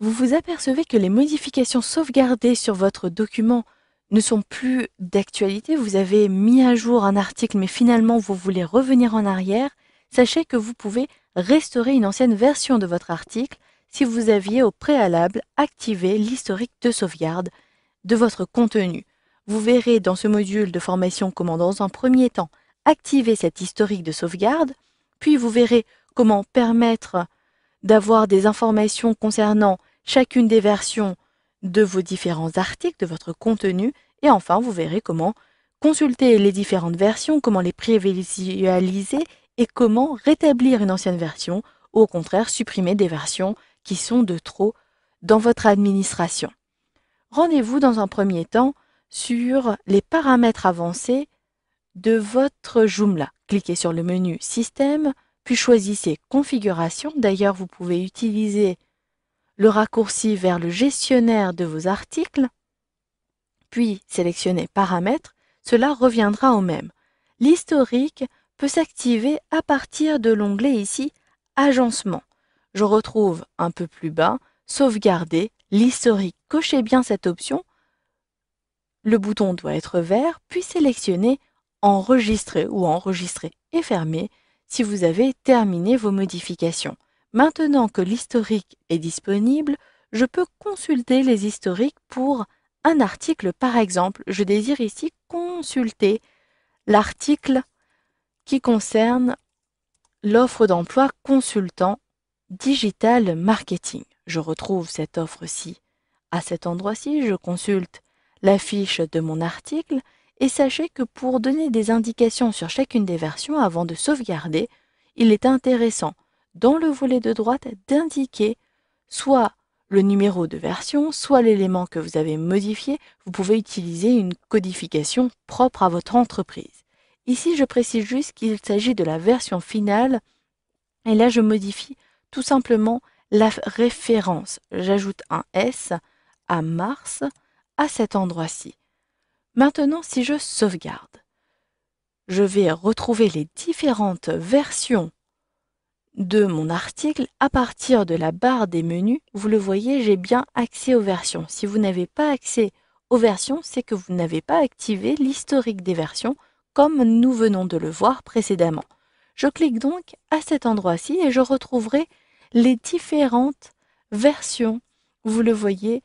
vous vous apercevez que les modifications sauvegardées sur votre document ne sont plus d'actualité, vous avez mis à jour un article mais finalement vous voulez revenir en arrière, sachez que vous pouvez restaurer une ancienne version de votre article si vous aviez au préalable activé l'historique de sauvegarde de votre contenu. Vous verrez dans ce module de formation comment dans un premier temps activer cet historique de sauvegarde, puis vous verrez comment permettre d'avoir des informations concernant chacune des versions de vos différents articles, de votre contenu, et enfin vous verrez comment consulter les différentes versions, comment les prévisualiser et comment rétablir une ancienne version ou au contraire supprimer des versions qui sont de trop dans votre administration. Rendez-vous dans un premier temps sur les paramètres avancés de votre Joomla. Cliquez sur le menu Système, puis choisissez Configuration. D'ailleurs, vous pouvez utiliser le raccourci vers le gestionnaire de vos articles, puis sélectionnez Paramètres. Cela reviendra au même. L'historique peut s'activer à partir de l'onglet ici Agencement. Je retrouve un peu plus bas Sauvegarder l'historique. Cochez bien cette option. Le bouton doit être vert, puis sélectionnez Enregistrer ou Enregistrer et fermer si vous avez terminé vos modifications. Maintenant que l'historique est disponible, je peux consulter les historiques pour un article par exemple. Je désire ici consulter l'article qui concerne l'offre d'emploi consultant digital marketing. Je retrouve cette offre-ci à cet endroit-ci, je consulte la fiche de mon article et sachez que pour donner des indications sur chacune des versions avant de sauvegarder, il est intéressant dans le volet de droite d'indiquer soit le numéro de version, soit l'élément que vous avez modifié. Vous pouvez utiliser une codification propre à votre entreprise. Ici, je précise juste qu'il s'agit de la version finale et là, je modifie tout simplement la référence. J'ajoute un S à mars à cet endroit-ci. Maintenant, si je sauvegarde, je vais retrouver les différentes versions de mon article à partir de la barre des menus. Vous le voyez, j'ai bien accès aux versions. Si vous n'avez pas accès aux versions, c'est que vous n'avez pas activé l'historique des versions comme nous venons de le voir précédemment. Je clique donc à cet endroit-ci et je retrouverai les différentes versions, vous le voyez,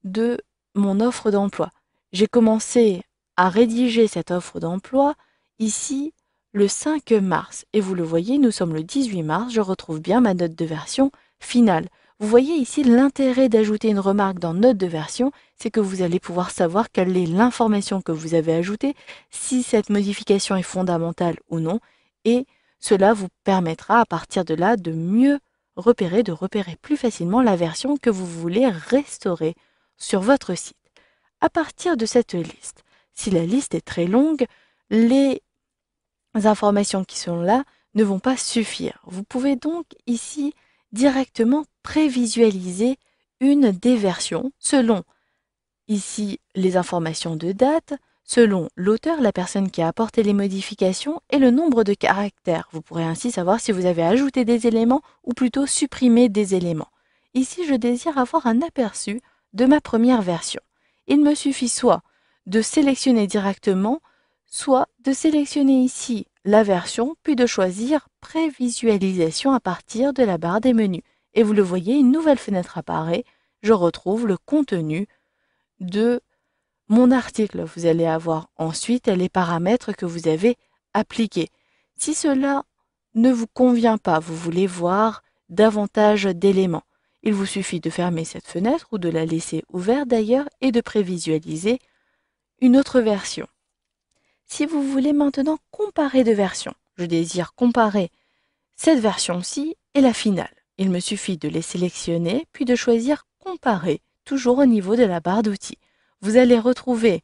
de mon offre d'emploi. J'ai commencé à rédiger cette offre d'emploi ici le 5 mars. Et vous le voyez, nous sommes le 18 mars, je retrouve bien ma note de version finale. Vous voyez ici l'intérêt d'ajouter une remarque dans note de version, c'est que vous allez pouvoir savoir quelle est l'information que vous avez ajoutée, si cette modification est fondamentale ou non, et cela vous permettra à partir de là de mieux repérer, de repérer plus facilement la version que vous voulez restaurer sur votre site. À partir de cette liste, si la liste est très longue, les informations qui sont là ne vont pas suffire. Vous pouvez donc ici directement prévisualiser une des versions selon ici les informations de date, selon l'auteur, la personne qui a apporté les modifications et le nombre de caractères. Vous pourrez ainsi savoir si vous avez ajouté des éléments ou plutôt supprimé des éléments. Ici, je désire avoir un aperçu de ma première version. Il me suffit soit de sélectionner directement, soit de sélectionner ici la version, puis de choisir Prévisualisation à partir de la barre des menus. Et vous le voyez, une nouvelle fenêtre apparaît. Je retrouve le contenu de mon article. Vous allez avoir ensuite les paramètres que vous avez appliqués. Si cela ne vous convient pas, vous voulez voir davantage d'éléments, il vous suffit de fermer cette fenêtre ou de la laisser ouverte d'ailleurs et de prévisualiser une autre version. Si vous voulez maintenant comparer deux versions, je désire comparer cette version-ci et la finale. Il me suffit de les sélectionner puis de choisir Comparer, toujours au niveau de la barre d'outils. Vous allez retrouver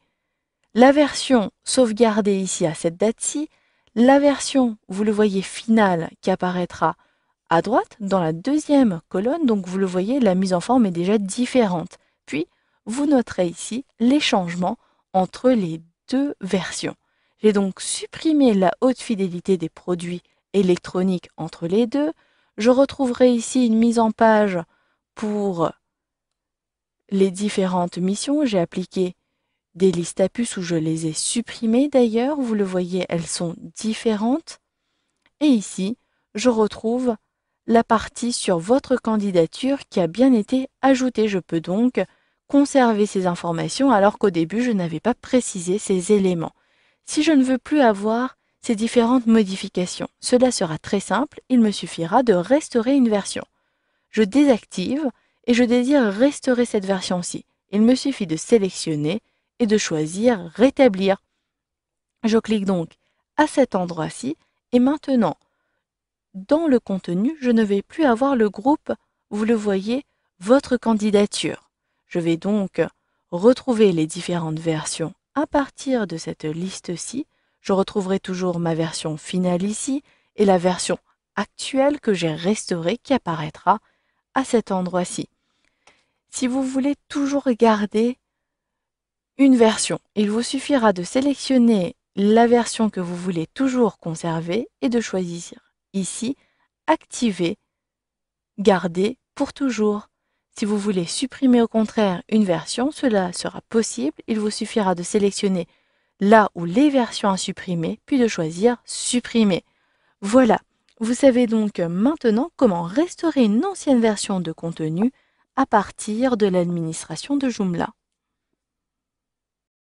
la version sauvegardée ici à cette date-ci, la version, vous le voyez, finale qui apparaîtra à droite dans la deuxième colonne. Donc vous le voyez, la mise en forme est déjà différente. Puis, vous noterez ici les changements entre les deux versions. J'ai donc supprimé la haute fidélité des produits électroniques entre les deux. Je retrouverai ici une mise en page pour les différentes missions. J'ai appliqué des listes à puces où je les ai supprimées d'ailleurs. Vous le voyez, elles sont différentes. Et ici, je retrouve la partie sur votre candidature qui a bien été ajoutée. Je peux donc conserver ces informations alors qu'au début, je n'avais pas précisé ces éléments. Si je ne veux plus avoir ces différentes modifications, cela sera très simple, il me suffira de restaurer une version. Je désactive et je désire restaurer cette version-ci. Il me suffit de sélectionner et de choisir Rétablir. Je clique donc à cet endroit-ci et maintenant, dans le contenu, je ne vais plus avoir le groupe, vous le voyez, votre candidature. Je vais donc retrouver les différentes versions à partir de cette liste-ci. Je retrouverai toujours ma version finale ici et la version actuelle que j'ai restaurée qui apparaîtra à cet endroit-ci. Si vous voulez toujours garder une version, il vous suffira de sélectionner la version que vous voulez toujours conserver et de choisir ici Activer, garder pour toujours. Si vous voulez supprimer au contraire une version, cela sera possible. Il vous suffira de sélectionner là où les versions à supprimer, puis de choisir Supprimer. Voilà, vous savez donc maintenant comment restaurer une ancienne version de contenu à partir de l'administration de Joomla.